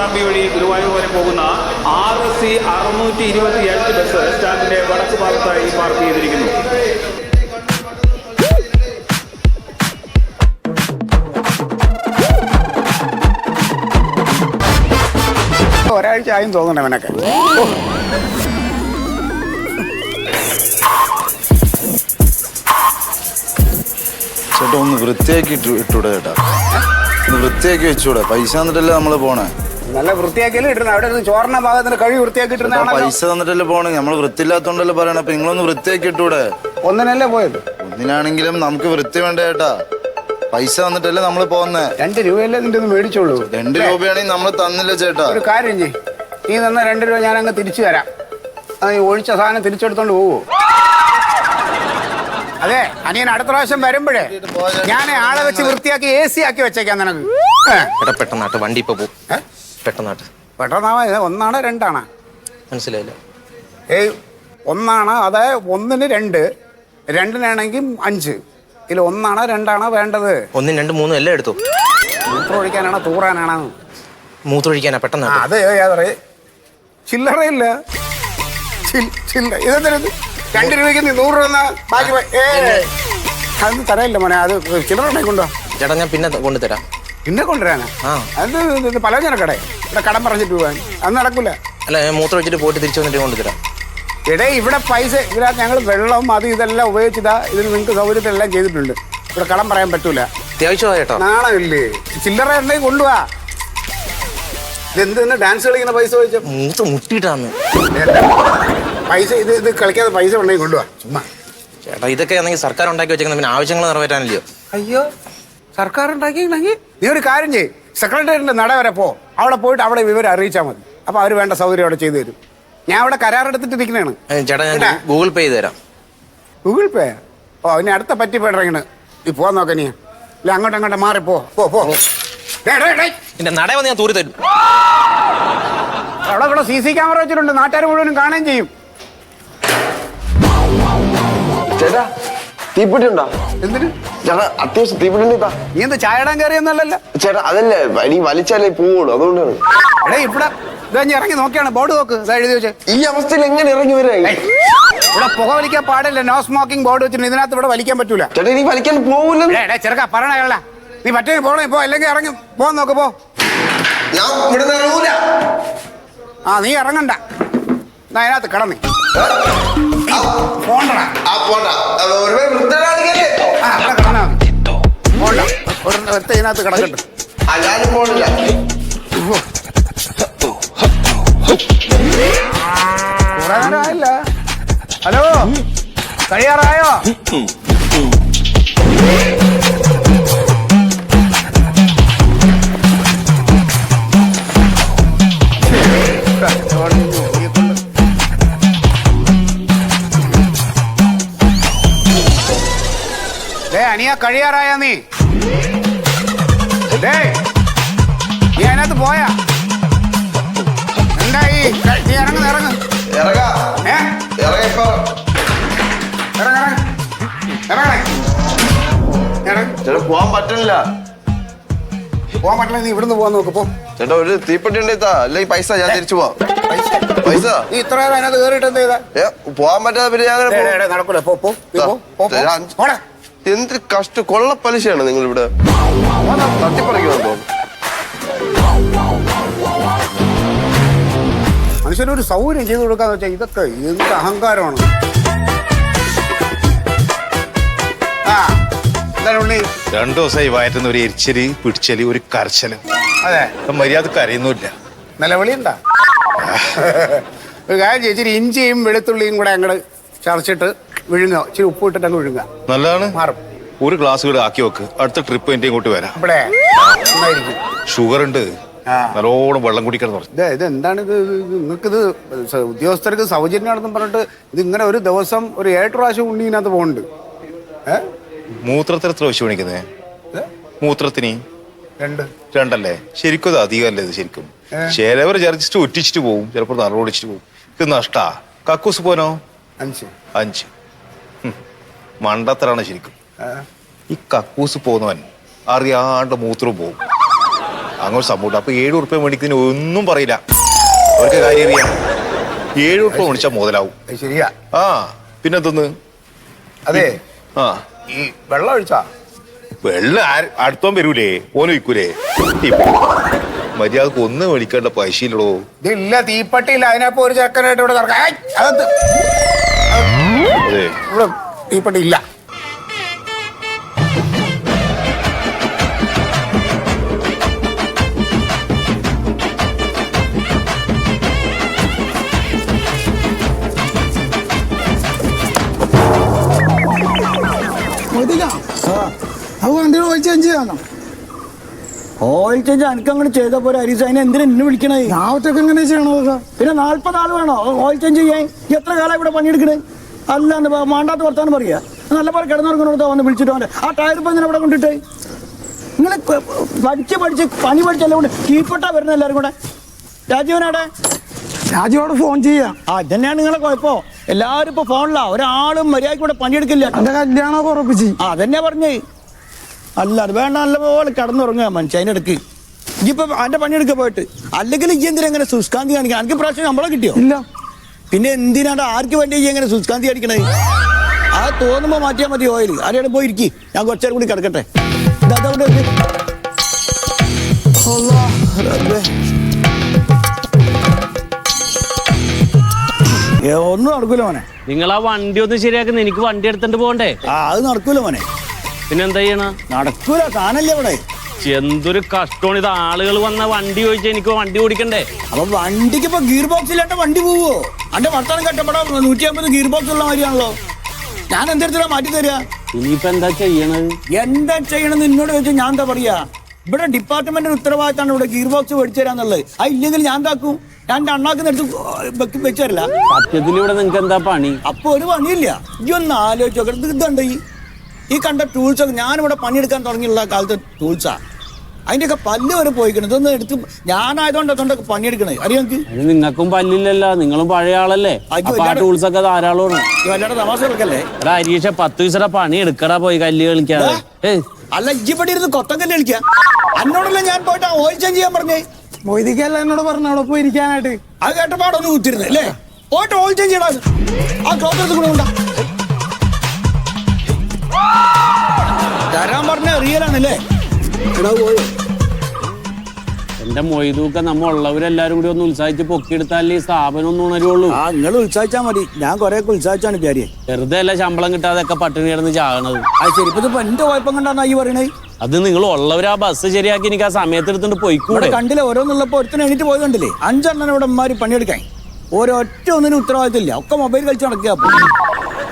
പട്ടാമ്പി വഴി ഗുരുവായൂർ വരെ പോകുന്ന RC 627 ബസ് സ്റ്റാൻഡിന്റെ വടക്ക് ഭാഗത്തായി പാർക്ക് ചെയ്തിരിക്കുന്നു. ഒരാഴ്ച ആയും തോന്നണേ അവനൊക്കെ. ചേട്ടാ ഒന്ന് വൃത്തിയാക്കി ഇട്ടൂടെ ചേട്ടാ, ഒന്ന് വൃത്തിയാക്കി വെച്ചൂടെ? പൈസ തന്നിട്ടല്ലേ നമ്മള് പോണേ. നല്ല വൃത്തിയാക്കിയല്ലേ ഇട്ടിരുന്നത്. അവിടെ ചോറിന ഭാഗത്തിന് കഴി വൃത്തിയാക്കി ഇട്ടിരുന്ന പൈസ തന്നിട്ടല്ലേ പോണേ. നമ്മള് വൃത്തിയില്ലാത്തോണ്ടല്ലേ പറയണേ. അപ്പൊ നിങ്ങളൊന്ന് വൃത്തിയാക്കി ഇട്ടൂടെ? ഒന്നിനല്ലേ പോയത്. ഒന്നിനാണെങ്കിലും നമുക്ക് വൃത്തി വേണ്ട ചേട്ടാ. പൈസ തന്നിട്ടല്ലേ നമ്മള് പോന്നേ. 2 രൂപയല്ലേ നിന്റെ ഒന്ന് മേടിച്ചോളൂ. 2 രൂപയാണെങ്കിൽ നമ്മള് തന്നില്ല ചേട്ടാ. ഒരു കാര്യം ചെയ്യ്, നീ തന്ന 2 രൂപ ഞാൻ അങ്ങ് തിരിച്ചു തരാം. അത് ഒഴിച്ച സാധനം തിരിച്ചെടുത്തോണ്ട് പോവോ? അതെ, അനിയൻ അടുത്ത പ്രാവശ്യം വരുമ്പോഴേ ഞാൻ ആളെ വെച്ച് വൃത്തിയാക്കി AC ആക്കി വെച്ചേക്കാം നിനക്ക്. പെട്ടെന്നാട്ട് വണ്ടി ഇപ്പൊ പോകും. പെട്ടെന്നാട്ട് പെട്ടെന്നാവാ. 1 ആണോ 2 ആണോ മനസ്സിലായില്ല. 1 ആണ്. അതായത് 1-ന് 2, 2-നാണെങ്കിൽ 5. ഇതിൽ 1 ആണോ 2 ആണോ വേണ്ടത്? 1, 2, 3 എല്ലാം എടുത്തു. മൂത്രം ഒഴിക്കാനാണോ തൂറാനാണോ? മൂത്രമൊഴിക്കാനാ. പെട്ടെന്ന് അതെ, ചില്ലറയില്ല. ഇതെന്താ 2 രൂപയ്ക്ക് 100 രൂപ ബാക്കി അതൊന്നും തരയില്ല മോനെ. അത് ചില്ലറ ഉണ്ടെങ്കിൽ കൊണ്ടുവാ ചേട്ടാ. ഞാൻ പിന്നെ കൊണ്ടുതരാം. പിന്നെ കൊണ്ടുവരാനാ? അത് പലചരക്കടേ ഇവിടെ കടം പറഞ്ഞിട്ട് പോവാൻ അത് നടക്കൂല. അല്ല, ഞാൻ മൂത്രം വെച്ചിട്ട് പോയിട്ട് തിരിച്ചു വന്നിട്ട് കൊണ്ടുതരാം. ഇടേ ഇവിടെ പൈസ ഇതിനകത്ത് ഞങ്ങൾ വെള്ളം അത് ഇതെല്ലാം ഉപയോഗിച്ചതാ. ഇതിന് നിങ്ങൾക്ക് സൗകര്യത്തിലെല്ലാം ചെയ്തിട്ടുണ്ട്. ഇവിടെ കടം പറയാൻ പറ്റൂല. അത്യാവശ്യമാ ചേട്ടാ. നാണമില്ലേ? ചില്ലറ ഉണ്ടെങ്കിൽ കൊണ്ടുപോവാ. ഇതെന്ത് ഡാൻസ് കളിക്കുന്ന പൈസ ചോദിച്ച മൂത്ത് മുട്ടിയിട്ടാന്ന് പൈസ. ഇത് കളിക്കാതെ പൈസ ഉണ്ടെങ്കിൽ കൊണ്ടുപോവാ. ചുമ്മാ ചേട്ടാ, ഇതൊക്കെ ആണെങ്കിൽ സർക്കാർ ഉണ്ടാക്കി വെച്ചേക്കുന്ന പിന്നെ ആവശ്യങ്ങൾ നിറവേറ്റാനല്ലയോ? അയ്യോ, സർക്കാർ ഉണ്ടാക്കിയെങ്കിൽ നീ ഒരു കാര്യം ചെയ്യ്, സെക്രട്ടേറിയറ്റിന്റെ നട വരെ പോ. അവിടെ പോയിട്ട് അവിടെ വിവരം അറിയിച്ചാൽ മതി. അപ്പൊ അവർ വേണ്ട സൗകര്യം അവിടെ ചെയ്തു തരും. ഞാൻ അവിടെ കരാറെടുത്തിട്ടിരിക്കണേണ്. ചേട്ടാ, ഞാൻ ഗൂഗിൾ പേ ചെയ്ത് തരാം. ഗൂഗിൾ പേ? ഓ, ഇനി അടുത്ത പറ്റി പോയിറങ്ങണ്. നീ പോവാൻ നോക്ക. നീ ഇല്ല, അങ്ങോട്ട് മാറിപ്പോ. എന്റെ നട വന്ന് ഞാൻ തൂരി തരും. അവിടെ CC ക്യാമറ വെച്ചിട്ടുണ്ട്. നാട്ടുകാർ മുഴുവനും കാണുകയും ചെയ്യും. ചേട്ടാ, തീപ്പെട്ടി ഉണ്ടോ? എന്തിന് ചേട്ടാ? അത്യാവശ്യം തീപ്പെട്ടി. നീ എന്താ ചായ ഇടാൻ കയറിയെന്നല്ലല്ലോ ചേട്ടാ? അതല്ലേ, ഇനി വലിച്ചാലേ പോവുള്ളൂ, അതുകൊണ്ടാണ്. എടേ, ഇവിടെ ഇതാ ഇറങ്ങി നോക്കിയാണ്. ബോർഡ് നോക്ക്. എഴുതി വെച്ചേ. ഈ അവസ്ഥയിൽ എങ്ങനെ ഇറങ്ങി വരാ? ഇവിടെ പുക വലിക്കാൻ പാടില്ല. നോ സ്മോക്കിംഗ് ബോർഡ് വെച്ചിട്ടുണ്ട്. ഇതിനകത്ത് ഇവിടെ വലിക്കാൻ പറ്റൂല. ചേട്ടാ, ഇനി വലിക്കാൻ പോവില്ല. ചെറുക്ക പറയണ. നീ പറ്റേ പോണേ പോ, അല്ലെങ്കിൽ ഇറങ്ങി പോവാൻ നോക്ക്. പോ. ഞാൻ ഇവിടെ ഇറങ്ങൂല. നീ ഇറങ്ങണ്ട. അതിനകത്ത് കിടന്നേ പോണ്ടടാ. കിടന്നാ പോണ്ട. ഇതിനകത്ത് കിടക്കട്ടെ. ഞാനും പോണില്ല. കുറെ നേരം ആയില്ല. ഹലോ, കഴിയാറായോ? അനിയാ, കഴിയാറായ? നീ അതിനകത്ത് പോയാ? എന്തായി? നീ ഇറങ്ങ്. പോവാൻ പറ്റില്ല. പോവാൻ പറ്റില്ല. നീ ഇവിടുന്ന് പോവാൻ നോക്ക്. പോ. ചേട്ടാ, ഒരു തീപ്പെട്ടി ഉണ്ടെത്താ, അല്ലെങ്കിൽ പൈസ ഞാൻ തിരിച്ചു പോവാം. പൈസ നീ ഇത്ര അതിനകത്ത് കയറിയിട്ട് എന്ത് ചെയ്താ? പോവാൻ പറ്റാതെ പിന്നെ ഞാൻ നടക്കൂല. എന്ത് കഷ്ട കൊള്ള പലിശയാണ് നിങ്ങൾ ഇവിടെ തട്ടിപ്പറിക്കുമെന്ന് തോന്നുന്നു. മനുഷ്യനൊരു സൗകര്യം ചെയ്തു കൊടുക്കാന്ന് വെച്ചാൽ ഇതൊക്കെ എന്ത് അഹങ്കാരമാണ്. ഉള്ളി 2 ദിവസമായി വയറ്റുന്ന ഒരു എരിച്ചല്, പിടിച്ചല്, ഒരു കരച്ചല്. അതെ, മര്യാദക്ക് അറിയുന്നില്ല. നിലവിളി ഉണ്ടാ? ഒരു കാര്യം ചേച്ചി, ഇഞ്ചിയും വെളുത്തുള്ളിയും കൂടെ അങ്ങോട്ട് ചതച്ചിട്ട് വിഴുങ്ങോ. ഇച്ചിരി ഉപ്പ് ഇട്ടിട്ട് അങ്ങ് വിഴുങ്ങ. നല്ലതാണ്. മാറും. ഒരു ഗ്ലാസ് കൂടെ ആക്കി വെക്ക്. അടുത്ത ട്രിപ്പ് എന്റെ ഇങ്ങോട്ട് വരാം. ഇവിടെ നന്നായിരിക്കും. ഷുഗർ ഉണ്ട്, നല്ലോണം വെള്ളം കുടിക്കണം പറഞ്ഞു. ഇത് എന്താണ് ഇത്? നിങ്ങൾക്കിത് ഉദ്യോഗസ്ഥർക്ക് സൗജന്യമാണെന്നും പറഞ്ഞിട്ട് ഇത് ഇങ്ങനെ ഒരു ദിവസം ഒരു 7 പ്രാവശ്യം ഉണ്ണിനകത്ത് പോകുന്നുണ്ട്. മൂത്രത്തിന് എത്ര വെച്ച് പണിക്കുന്നേ? മൂത്രത്തിന് 2 അല്ലേ? ശരിക്കും അത് അധികമല്ലേ? ഇത് ശരിക്കും ചിലവർ ജസ്റ്റ് ഒറ്റിച്ചിട്ട് പോകും, ചിലപ്പോൾ നറോടിച്ചിട്ട് പോകും. ഇത് നഷ്ടാ. കക്കൂസ് പോനോ? 5. മണ്ടത്തരാണ് ശരിക്കും. ഈ കക്കൂസ് പോകുന്നവൻ അറിയാണ്ട് മൂത്രം പോകും. അങ്ങനെ സംഭവം. അപ്പൊ 7 ഉറുപ്പ്യ മേടിക്കുന്നതിന് ഒന്നും പറയില്ല. അവർക്ക് കാര്യം അറിയാം. 7 ഉറുപ്പ്യ മേടിച്ചാൽ മുതലാവും. ശരിയാ. ആ പിന്നെന്തൊന്ന്? അതെ, ആ ഈ വെള്ളം ഒഴിച്ചാ വെള്ളം അടുത്തോൻ വരൂലേ? ഓന് വയ്ക്കൂലേ? മര്യാദക്ക് ഒന്ന് മേടിക്കേണ്ട പൈസയില്ലടോ. ഇതില്ല, തീപ്പട്ടിയില്ല. അതിനപ്പോ ഒരു ചെക്കനായിട്ട് ഇവിടെ നടക്കാം. അകത്ത് അതെ, ഇവിടെ തീപ്പട്ടി ഇല്ല. അത് വണ്ടിയുടെ ഓയിൽ ചേഞ്ച് ചെയ്യാനോ? ഓയിൽ ചേഞ്ച് എനിക്ക് അങ്ങനെ ചെയ്ത പോലെ ഹരീസ്, അതിനെ എന്തിനാ എന്നെ വിളിക്കണേ? ഞാൻ ഒറ്റക്ക് എങ്ങനെ ചെയ്യണോ? പിന്നെ 40 ആൾ വേണോ ഓയിൽ ചേഞ്ച് ചെയ്യാൻ? എത്ര കാലം ഇവിടെ പണിയെടുക്കണേ? അല്ലാണ്ട് മാണ്ടാത്ത വർത്താനം പറയാ. നല്ല പോലെ കിടന്നിറങ്ങണോ വന്ന് വിളിച്ചിട്ട് അവൻ്റെ ആ ടയർ ഇപ്പം ഇങ്ങനെ ഇവിടെ കൊണ്ടിട്ട് നിങ്ങൾ പഠിച്ച് പണി പഠിച്ചല്ലേ കൊണ്ട് കീഴ്പ്പെട്ടാ വരുന്നത് എല്ലാവരും കൂടെ. രാജീവനാടെ രാജീവോട് ഫോൺ ചെയ്യാം. ആ ഇതന്നെയാണ് നിങ്ങളെ കുഴപ്പമോ? എല്ലാവരും ഇപ്പൊ ഫോണിലാ. ഒരാളും മര്യാദയ്ക്ക് ഇവിടെ പണിയെടുക്കില്ല. എന്റെ കല്യാണം ഉറപ്പിച്ച് അതന്നെയാ പറഞ്ഞേ. അല്ല അത് വേണ്ട, നല്ല പോലെ കിടന്നുറങ്ങുക മനുഷ്യ. അതിനിടയ്ക്ക് ഇപ്പൊ അതിന്റെ പണിയെടുക്ക പോയിട്ട്. അല്ലെങ്കിൽ ഈ എന്തിനാ എങ്ങനെ സുസ്കാന്തി കാണിക്കണം? എനിക്ക് പ്രാവശ്യം നമ്മളെ കിട്ടിയോ? ഇല്ല. പിന്നെ എന്തിനാണ് ആർക്ക് വേണ്ടി എങ്ങനെ സുസ്കാന്തി കാണിക്കണേ? ആ തോന്നുമ്പോ മാറ്റിയാൽ മതി ഓയിൽ. ആരെയാണ് പോയിരിക്കും, ഞാൻ കുറച്ചേരം കൂടി കിടക്കട്ടെ. ഒന്നും നടക്കൂല മോനെ. നിങ്ങൾ ആ വണ്ടി ഒന്ന് ശരിയാക്കുന്ന, എനിക്ക് വണ്ടി എടുത്തിട്ട് പോകണ്ടേ? ആ അത് നടക്കൂല മോനെ. പിന്നെന്താ ചെയ്യണ? നടക്കൂല, താനല്ലേ ഇവിടെ. എന്തൊരു കഷ്ടമാണ് ഇത്. ആളുകൾ വന്ന വണ്ടി ചോദിച്ചാൽ എനിക്ക് വണ്ടി ഓടിക്കണ്ടേ? അപ്പൊ വണ്ടിക്ക് ഇപ്പൊ ഗിയർ ബോക്സ് ഇല്ലാണ്ട് വണ്ടി പോവോ? അന്റെ വർത്താനം കട്ടപ്പെടാ 150 ഗിയർ ബോക്സ് ഉള്ള മാതിരിയാണല്ലോ. ഞാൻ എന്തെടുത്താ മാറ്റി തരിക? ഇനിയിപ്പോ എന്താ ചെയ്യണത്? എന്താ ചെയ്യണമെന്ന് എന്നോട് ചോദിച്ചാൽ ഞാൻ എന്താ പറയാ? ഇവിടെ ഡിപ്പാർട്ട്മെന്റിന്റെ ഉത്തരവാദിത്തമാണ് ഇവിടെ ഗിയർ ബോക്സ് മേടിച്ചു തരാന്നുള്ളത്. ആ ഇല്ലെങ്കിൽ ഞാൻ എന്താക്കും? ഞാൻ അണ്ണാക്കിനെടുത്ത് വെച്ചു തരില്ല. സത്യത്തിൽ ഇവിടെ നിങ്ങക്ക് എന്താ പണി? അപ്പൊ ഒരു പണിയില്ല. ഈ ഒന്ന് ആലോചിച്ചോ. ഇതുണ്ട് ഈ കണ്ട ടൂൾസ് ഒക്കെ ഞാനിവിടെ പണിയെടുക്കാൻ തുടങ്ങിയുള്ള കാലത്ത് ടൂൾസാ. അതിന്റെയൊക്കെ പല്ല് വരെ പോയിക്കണം. ഇതൊന്നും എടുത്ത് ഞാനായതുകൊണ്ട് അതുകൊണ്ടൊക്കെ പണിയെടുക്കണേ. അറിയാം നിങ്ങൾക്കും പല്ലില്ലല്ലോ, നിങ്ങളും പഴയ ആളല്ലേ. ടൂൾസ് ഒക്കെ ധാരാളമാണ്. വല്ലാതെ തമാശ കളിക്കല്ലേ? എടാ ഹരീഷ 10 ദിവസത്തെ പണി എടുക്കടാ പോയി കല്ല് കളിക്കാതെ. അല്ല ഇജ്ജിപ്പടി ഇരുന്ന് കൊത്തക്കല്ല് കളിക്കാം. അന്നോടല്ലേ ഞാൻ പോയിട്ട് ഓയിൽ ചേഞ്ച് ചെയ്യാൻ പറഞ്ഞേ? മൊയ്തിക്കല്ല എന്നോട് പറഞ്ഞു അവിടെ പോയി ഇരിക്കാനായിട്ട്. അത് കേട്ടപ്പാടൊന്ന് കുത്തിരുന്നേ അല്ലേ? പോയിട്ട് ഓയിൽ ചേഞ്ച് ചെയ്യണം. ആ ക്ലോത്ത് എടുത്ത് കൂടെ ഉണ്ടാ തരാൻ പറഞ്ഞ റിയലാണല്ലേ? എന്റെ മൊയ്തൂക്ക നമ്മ ഉള്ളവരെല്ലാരും കൂടി ഒന്ന് ഉത്സാഹിച്ച് പൊക്കിയെടുത്താലേ ഈ സ്ഥാപനം ഒന്നും ഉണരുള്ളൂ. ആ നിങ്ങൾ ഉത്സാഹിച്ചാ മതി. ഞാൻ കൊറേ ഉത്സാഹിച്ചാണ് വിചാരിയെ. വെറുതെ അല്ല ശമ്പളം കിട്ടാതൊക്കെ പട്ടിണി കിടന്ന് ചാകണത്. അത് ശരി. ഇപ്പൊ എന്റെ കുഴപ്പം കണ്ടാ ഈ പറയണേ? അത് നിങ്ങൾ ഉള്ളവർ ആ ബസ് ശരിയാക്കി എനിക്ക് ആ സമയത്ത് എടുത്തോണ്ട് പോയിക്കൂടെ? കണ്ടില്ലേ ഓരോന്നുള്ളപ്പോ ഒരുത്തിന് എണീറ്റ് പോയത് കണ്ടില്ലേ? 5 എണ്ണം ഇവിടെ ഉമ്മാര് പണിയെടുക്കാൻ. ഓരോറ്റ ഒന്നിനും ഉത്തരവാദിത്തമില്ല. ഒക്കെ മൊബൈൽ കളിച്ച് നടക്കുക.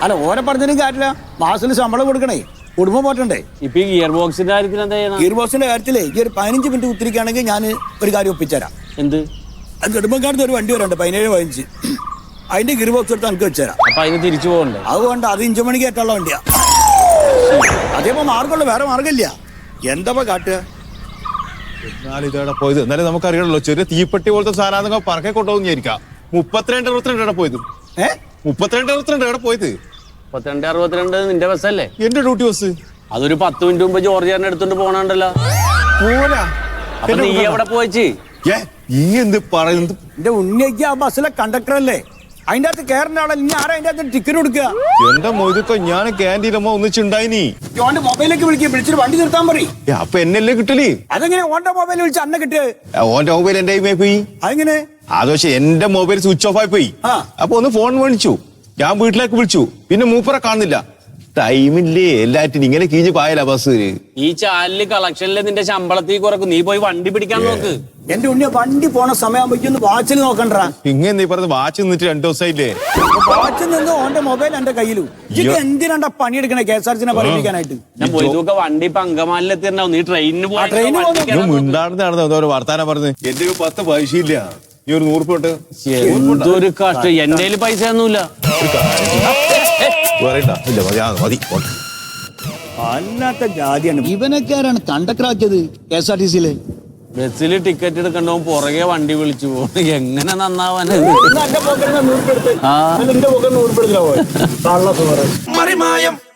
അല്ല ഓരെ പറഞ്ഞതിനും കാര്യമില്ല. മാസത്തിൽ ശമ്പളം കൊടുക്കണേ, കുടുംബം പോറ്റണ്ടേ? ഇപ്പൊ ഈ ഗിയർ ബോക്സിന്റെ കാര്യത്തിൽ എന്താ ചെയ്യണം? ഗിയർ ബോക്സിന്റെ കാര്യത്തിലേ ഈ ഒരു 15 മിനിറ്റ് കുത്തിരിക്കുകയാണെങ്കിൽ ഞാൻ ഒരു കാര്യം ഒപ്പിച്ചുതരാം. എന്ത്? നെടുമ്പക്കാലത്ത് ഒരു വണ്ടി വരണ്ട് 17-15. അതിന്റെ ഗിയർ ബോക്സ് എടുത്ത് എനിക്ക് വെച്ചുതരാം. അപ്പൊ അതിന് തിരിച്ചു പോകണ്ടേ? അതുകൊണ്ട് അത് 5 മണിക്ക് ഏറ്റുള്ള വണ്ടിയാ. അതേപ്പോ മാർഗമുള്ളൂ, വേറെ മാർഗമില്ല. എന്താ കാട്ടുക? ഇതേടെ പോയത് എന്നാലും നമുക്കറിയണല്ലോ. ചെറിയ തീപ്പെട്ടി പോലത്തെ സാധനം പറക്കെ കൊണ്ടുപോകും വിചാരിക്കാം. 32-62 പോയത്. 32-62 പോയത്. 32-62 നിന്റെ ബസ്സല്ലേ? എന്റെ ഡ്യൂട്ടി ബസ്. അതൊരു 10 മിനിറ്റ് മുമ്പ് ജോർജിയാറിനെ എടുത്തോണ്ട് പോണണ്ടല്ലോ. അപ്പൊ നീ എവിടെ പോയിച്ച്? ഈ എന്ത് പറയുന്നത്? എന്റെ ഉണ്ണിക്ക് ആ ബസ്സിലെ കണ്ടക്ടർ അല്ലേ? അതിന്റെ അകത്ത് കയറേണ്ട ആളല്ല. ഇനി ആരാ അതിന്റെ അകത്ത് ടിക്കറ്റ് കൊടുക്കുക? എന്റെ മൊയ്തൊക്കെ ഞാൻ ക്യാൻറ്റീനമ്മ ഒന്നിച്ചുണ്ടായിനി. ഓന്റെ മൊബൈലിലേക്ക് വിളിച്ചിട്ട് വണ്ടി നിർത്താൻ പറയും. അപ്പൊ എന്നല്ലേ കിട്ടല്? അതെങ്ങനെ ഓന്റെ മൊബൈൽ വിളിച്ച് അന്ന കിട്ടിയത്? ഓന്റെ മൊബൈൽ എന്റെ കൈമേ പോയി. അതെങ്ങനെ? അത് പക്ഷെ എന്റെ മൊബൈൽ സ്വിച്ച് ഓഫ് ആയി പോയി. അപ്പൊ ഒന്ന് ഫോൺ മേടിച്ചു. ഞാൻ വീട്ടിലേക്ക് വിളിച്ചു. പിന്നെ മൂപ്പറെ കാണുന്നില്ല. ടൈമില്ലേ എല്ലാറ്റിനും ഇങ്ങനെ കീഞ്ഞ് പായല ബസ്. ഈ ചാനലില് കളക്ഷനില് നിന്റെ ശമ്പളത്തിൽ കുറക്കും. നീ പോയി വണ്ടി പിടിക്കാൻ നോക്ക്. എന്റെ ഉണ്ണിയ വണ്ടി പോണ സമയമാകുമ്പോ വാച്ചിൽ നോക്കണ്ടാ. ഇങ്ങനെ നീ പറഞ്ഞത് വാച്ച് നിന്നിട്ട് 2 ദിവസമായില്ലേ? വാച്ചിൽ നിന്ന് ഓന്റെ മൊബൈൽ എന്റെ കയ്യിലും. എന്തിനാ പണിയെടുക്കണേ KSRTC പഠിപ്പിക്കാനായിട്ട്? ഞാൻ പോയിട്ടൊക്കെ വണ്ടി ഇപ്പൊ അങ്കമാലിലെത്തിണ്ടാവും. നീ ട്രെയിനിന് മിണ്ടാടുന്ന ഓരോ വർത്താനം പറഞ്ഞ് എന്റെ 10 പൈസയില്ല. ഈ ഒരു 100 റുപ്യ എന്തൊരു കഷ്ടം. എന്റെ കയ്യില് പൈസ ഒന്നുമില്ല. അല്ലാത്ത ജാതിയാണ്. ഇവനൊക്കെ ആരാണ് കണ്ടക്ടറാക്കിയത് KSRTC-യില്? ബസ്സിൽ ടിക്കറ്റ് എടുക്കണ്ടോ പുറകെ വണ്ടി വിളിച്ചു പോകും. എങ്ങനെ നന്നാവാൻ? എന്റെ പോക്കറ്റിന് 100 റുപ്യ എടുത്ത്.